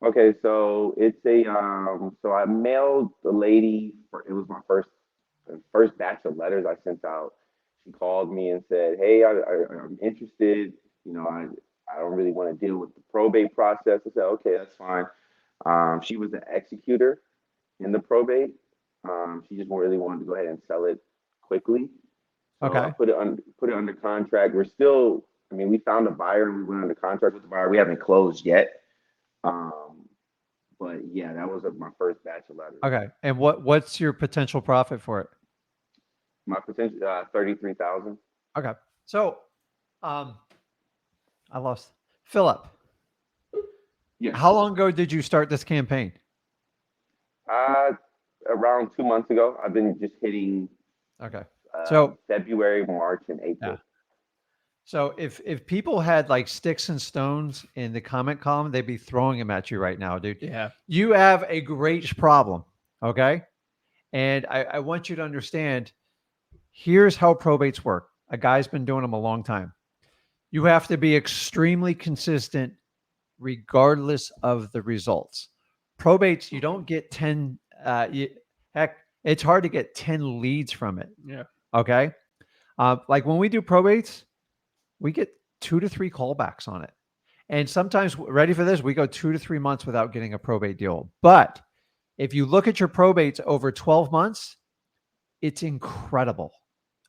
Okay, so it's so I mailed the lady for it was my first batch of letters I sent out. She called me and said, "Hey, I'm interested. You know, I don't really want to deal with the probate process." I said, "Okay, that's fine." She was the executor in the probate. She just really wanted to go ahead and sell it quickly. So I Okay. put it under contract. We're still, I mean, we found a buyer and we went under contract with the buyer. We haven't closed yet. Um, but yeah, that was my first batch of letters. Okay. And what's your potential profit for it? My potential 33,000. Okay. So, um, I lost Philip. Yes. How long ago did you start this campaign? Uh, Around 2 months ago, I've been just hitting Okay. So, February, March, and yeah. April. So if people had like sticks and stones in the comment column, they'd be throwing them at you right now, dude. Yeah. You have a great problem. Okay. And I want you to understand here's how probates work. A guy's been doing them a long time. You have to be extremely consistent regardless of the results. Probates, you Okay. don't get 10, heck, it's hard to get 10 leads from it. Yeah. Okay. Like when we do probates, we get 2 to 3 callbacks on it. And sometimes, ready for this, we go 2 to 3 months without getting a probate deal. But if you look at your probates over 12 months, it's incredible.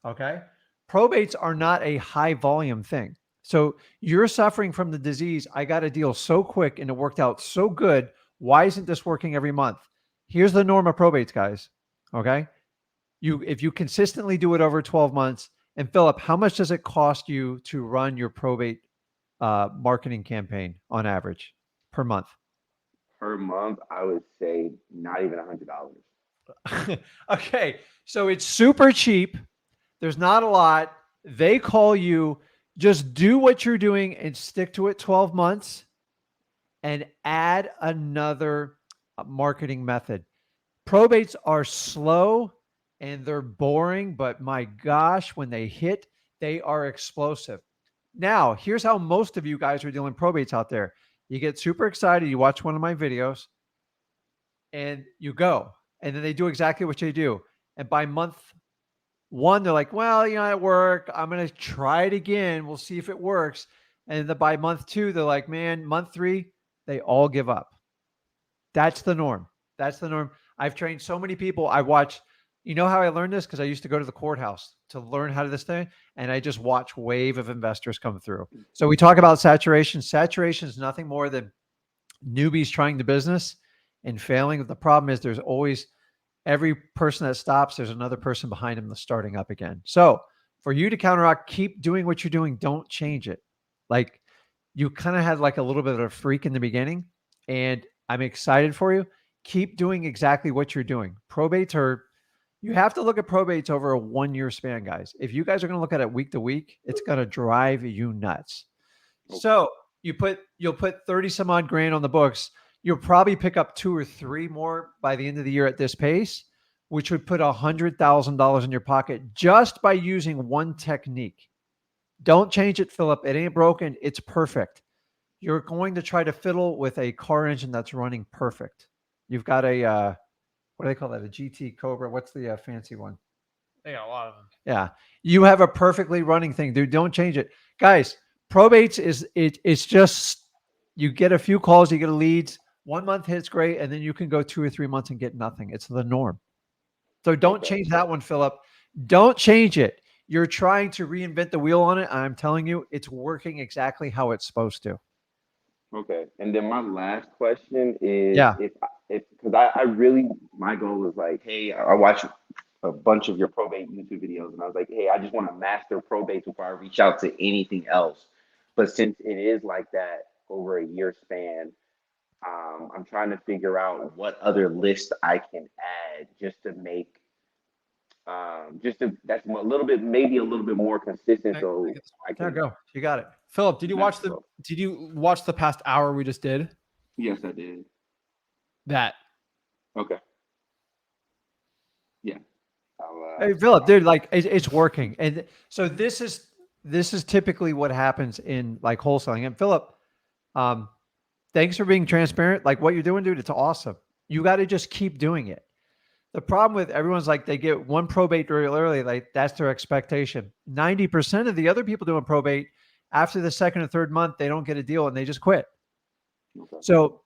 Okay. Probates are not a high volume thing. So you're suffering from the disease. I got a deal so quick and it worked out so good. Why isn't this working every month? Here's the norm of probates, guys. Okay. If you consistently do it over 12 months, and Philip, how much does it cost you to run your probate marketing campaign on average per month? Per month, I would say not even $100. Okay, so it's super cheap. There's not a lot. They call you, just do what you're doing and stick to it 12 months and add another marketing method. Probates are slow and they're boring, but my gosh, when they hit, they are explosive. Now, here's how most of you guys are dealing probates out there. You get super excited, you watch one of my videos, and you go. And then they do exactly what you do. And by month one, they're like, well, it worked. I'm going to try it again. We'll see if it works. And then by month two, they're like, man, month three, they all give up. That's the norm. That's the norm. I've trained so many people. I watched, you know how I learned this? Because I used to go to the courthouse to learn how to this thing. And I just watch wave of investors come through. So we talk about saturation. Saturation is nothing more than newbies trying the business and failing. The problem is there's always every person that stops, there's another person behind him that's starting up again. So for you to counteract, keep doing what you're doing. Don't change it. Like you kind of had like a little bit of a freak in the beginning, and I'm excited for you. Keep doing exactly what you're doing. Probates are, you have to look at probates over a 1 year span, guys. If you guys are going to look at it week to week, it's going to drive you nuts. Okay. So you'll put 30 some odd grand on the books. You'll probably pick up 2 or 3 more by the end of the year at this pace, which would put $100,000 in your pocket just by using one technique. Don't change it, Philip. It ain't broken. It's perfect. You're going to try to fiddle with a car engine that's running perfect. You've got a what do they call that? A GT Cobra. What's the fancy one? They got a lot of them. Yeah, you have a perfectly running thing, dude. Don't change it, guys. Probates is it. It's just you get a few calls, you get leads. 1 month hits great, and then you can go 2 or 3 months and get nothing. It's the norm. So don't Okay. change that one, Philip. Don't change it. You're trying to reinvent the wheel on it. I'm telling you, it's working exactly how it's supposed to. Okay. And then my last question is Yeah. if because I really my goal was like, hey, I watch a bunch of your probate YouTube videos and I was like, hey, I just want to master probate before I reach out to anything else. But since it is like that over a year span, I'm trying to figure out what other list I can add just to make just to that's a little bit maybe a little bit more consistent I so get this one. I There, can go. You got it. Philip, master. did you watch the past hour we just did? Yes, I did. That. Okay. Yeah. Hey, Philip, I'll dude, like it's working. And so this is typically what happens in like wholesaling. And Philip, um, Thanks for being transparent. Like what you're doing, dude, it's awesome. You got to just keep doing it. The problem with everyone's like they get one probate real early, like that's their expectation. 90% of the other people doing probate after the second or third month, they don't get a deal and they just quit. Okay. So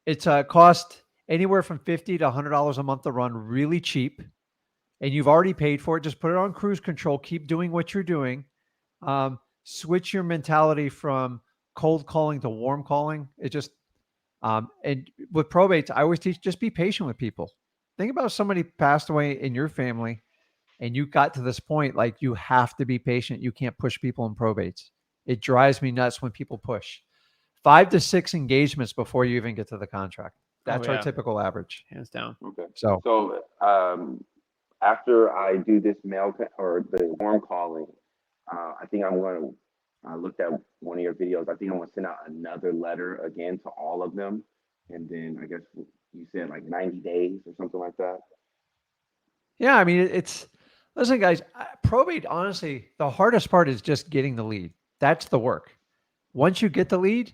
it's cost anywhere from $50 to $100 a month to run, really cheap. And you've already paid for it. Just put it on cruise control. Keep doing what you're doing. Switch your mentality from cold calling to warm calling. It just and with probates, I always teach just be patient with people. Think about if somebody passed away in your family and you got to this point, like you have to be patient. You can't push people in probates. It drives me nuts when people push 5 to 6 engagements before you even get to the contract. That's our yeah. typical average. Hands down. Okay. So So after I do this or the warm calling, I think I'm going to. I looked at one of your videos. I think I'm going to send out another letter again to all of them, and then I guess you said like 90 days or something like that. yeah, I mean, it's listen, guys. Probate, honestly, the hardest part is just getting the lead. That's the work. Once you get the lead,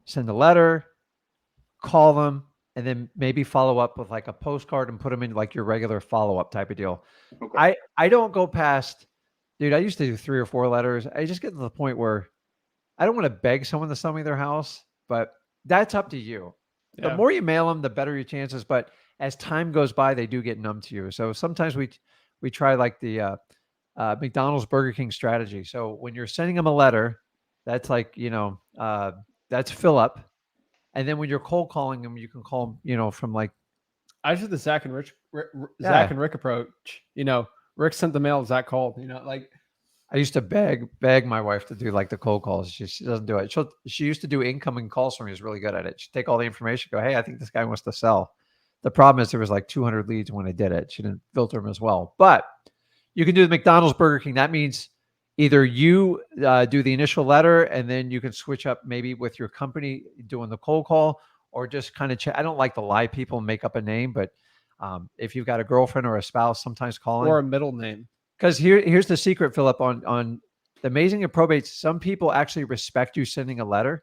send a letter, call them, and then maybe follow up with like a postcard and put them in like your regular follow up type of deal. Okay. I don't go past, dude. I used to do 3 or 4 letters. I just get to the point where I don't want to beg someone to sell me their house, but that's up to you. The Yeah. more you mail them, the better your chances. But as time goes by, they do get numb to you. So sometimes we try like the McDonald's, Burger King strategy. So when you're sending them a letter, that's like that's fill up, and then when you're cold calling them, you can call them from like I did the Zach and Yeah. Zach and Rick approach. Rick sent the mail. Zach called. Like I used to beg my wife to do like the cold calls. She doesn't do it. She used to do incoming calls for me. Is really good at it. She'd take all the information, go, hey, I think this guy wants to sell. The problem is there was like 200 leads when I did it. She didn't filter them as well. But you can do the McDonald's, Burger King. That means either you do the initial letter and then you can switch up maybe with your company doing the cold call, or just kind of check. I don't like to lie people and make up a name, but if you've got a girlfriend or a spouse, sometimes calling or a middle name. because here's the secret, Philip, on the amazing of probates. Some people actually respect you sending a letter,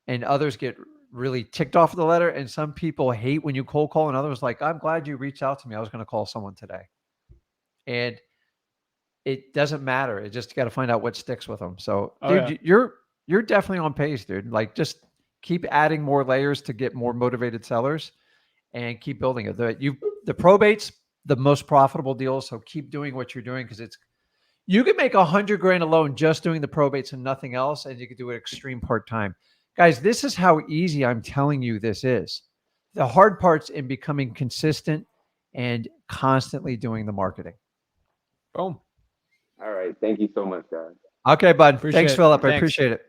and others get really ticked off of the letter. And some people hate when you cold call, and others like, I'm glad you reached out to me. I was going to call someone today. And it doesn't matter. It just got to find out what sticks with them. So, dude, you're definitely on pace, dude. Like, just keep adding more layers to get more motivated sellers, and keep building it. The probates the most profitable deals. So keep doing what you're doing because you can make $100,000 alone just doing the probates and nothing else, and you can do it extreme part time. Guys, this is how easy I'm telling you this is. The hard part's in becoming consistent and constantly doing the marketing. Boom. All right. Thank you so much, guys. Okay, bud. Appreciate Thanks, it. Philip. I Thanks. appreciate it.